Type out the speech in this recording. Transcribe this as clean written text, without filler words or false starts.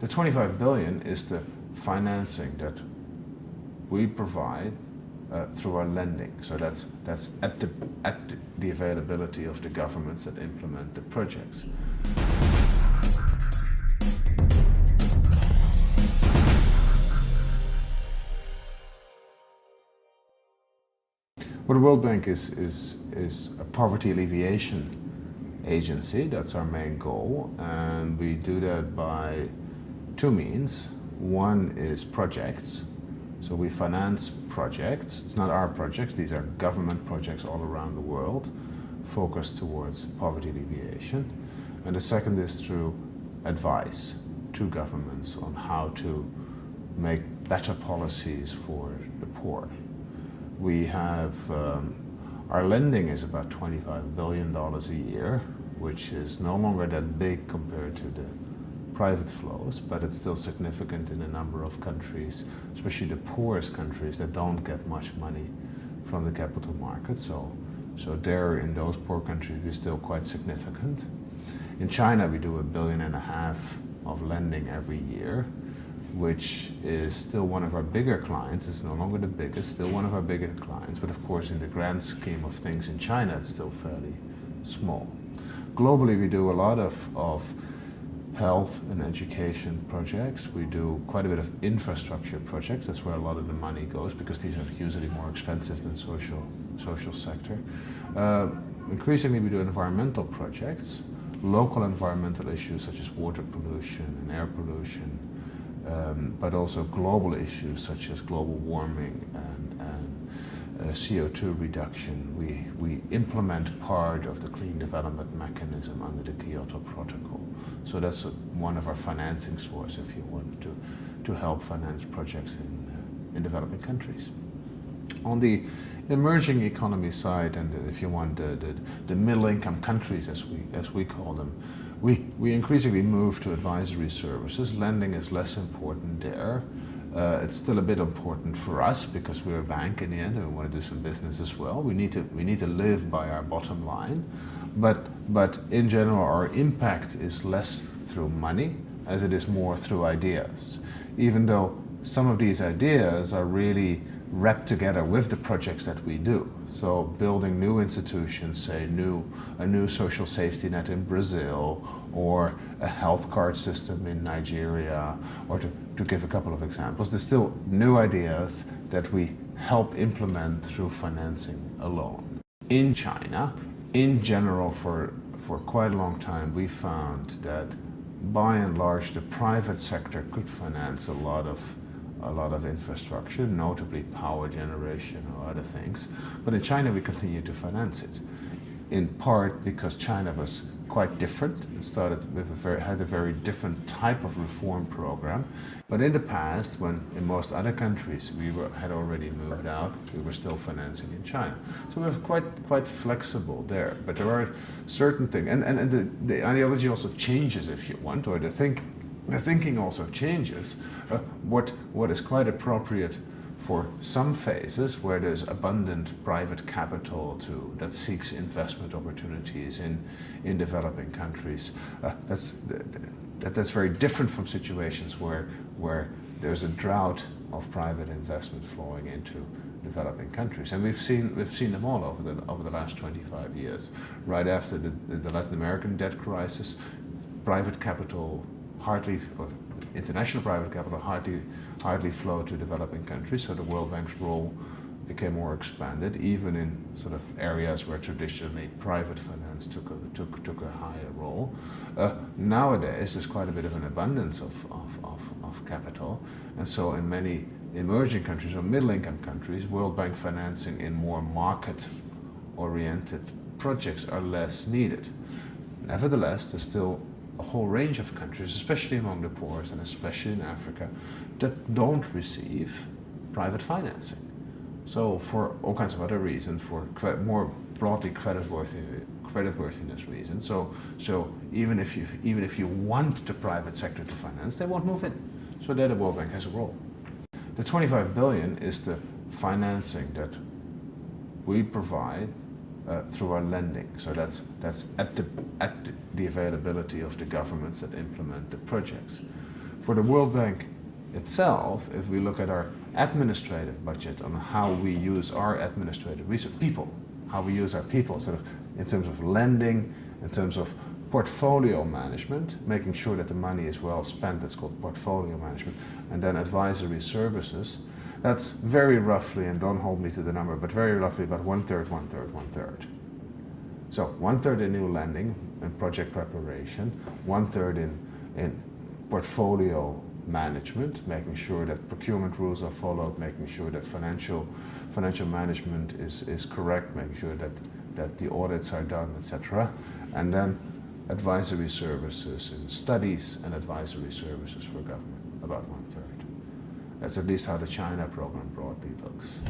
The 25 billion is the financing that we provide through our lending. So that's at the availability of the governments that implement the projects. Well, the World Bank is a poverty alleviation agency. That's our main goal, and we do that by two means. One is projects. So we finance projects. It's not our projects, these are government projects all around the world focused towards poverty alleviation. And the second is through advice to governments on how to make better policies for the poor. We have, our lending is about $25 billion a year, which is no longer that big compared to the private flows, but it's still significant in a number of countries, especially the poorest countries that don't get much money from the capital market. So there, in those poor countries, we're still quite significant. In China, we do $1.5 billion of lending every year, which is still one of our bigger clients. It's no longer the biggest, still one of our bigger clients, but of course in the grand scheme of things in China, it's still fairly small. Globally, we do a lot of health and education projects. We do quite a bit of infrastructure projects. That's where a lot of the money goes, because these are usually more expensive than social sector. Increasingly, we do environmental projects, local environmental issues such as water pollution and air pollution, but also global issues such as global warming and CO2 reduction. We implement part of the clean development mechanism under the Kyoto Protocol. So that's one of our financing sources, if you want, to help finance projects in developing countries. On the emerging economy side, and if you want, the middle-income countries, as we call them, we increasingly move to advisory services. Lending is less important there. It's still a bit important for us because we're a bank in the end and we want to do some business as well. We need to live by our bottom line, but in general our impact is less through money as it is more through ideas. Even though some of these ideas are really wrapped together with the projects that we do. So building new institutions, say a new social safety net in Brazil, or a health card system in Nigeria, or to give a couple of examples, there's still new ideas that we help implement through financing alone. In China, in general, for quite a long time, we found that by and large the private sector could finance a lot of infrastructure, notably power generation or other things. But in China we continue to finance it, in part because China was quite different. It started with had a very different type of reform program. But in the past, when in most other countries had already moved out, we were still financing in China. So we were quite flexible there. But there are certain things, and the ideology also changes, if you want, or the thinking also changes. What is quite appropriate for some phases where there's abundant private capital that seeks investment opportunities in developing countries. That's very different from situations where there's a drought of private investment flowing into developing countries, and we've seen them all over the last 25 years. Right after the Latin American debt crisis, private capital international private capital hardly flow to developing countries, so the World Bank's role became more expanded, even in sort of areas where traditionally private finance took a higher role. Nowadays, there's quite a bit of an abundance of capital, and so in many emerging countries or middle-income countries, World Bank financing in more market-oriented projects are less needed. Nevertheless, there's still a whole range of countries, especially among the poorest and especially in Africa, that don't receive private financing. So for all kinds of other reasons, for more broadly creditworthiness reasons. So even if you want the private sector to finance, they won't move in. So there the World Bank has a role. The 25 billion is the financing that we provide through our lending. So that's at the availability of the governments that implement the projects. For the World Bank itself, if we look at our administrative budget on how we use our administrative resource, people, how we use our people, sort of in terms of lending, in terms of portfolio management, making sure that the money is well spent, that's called portfolio management, and then advisory services, that's very roughly, and don't hold me to the number, but very roughly about 1/3, 1/3, 1/3. So 1/3 in new lending and project preparation, 1/3 in portfolio management, making sure that procurement rules are followed, making sure that financial management is correct, making sure that the audits are done, etc. And then advisory services and studies and advisory services for government, about 1/3. That's at least how the China program broadly looks.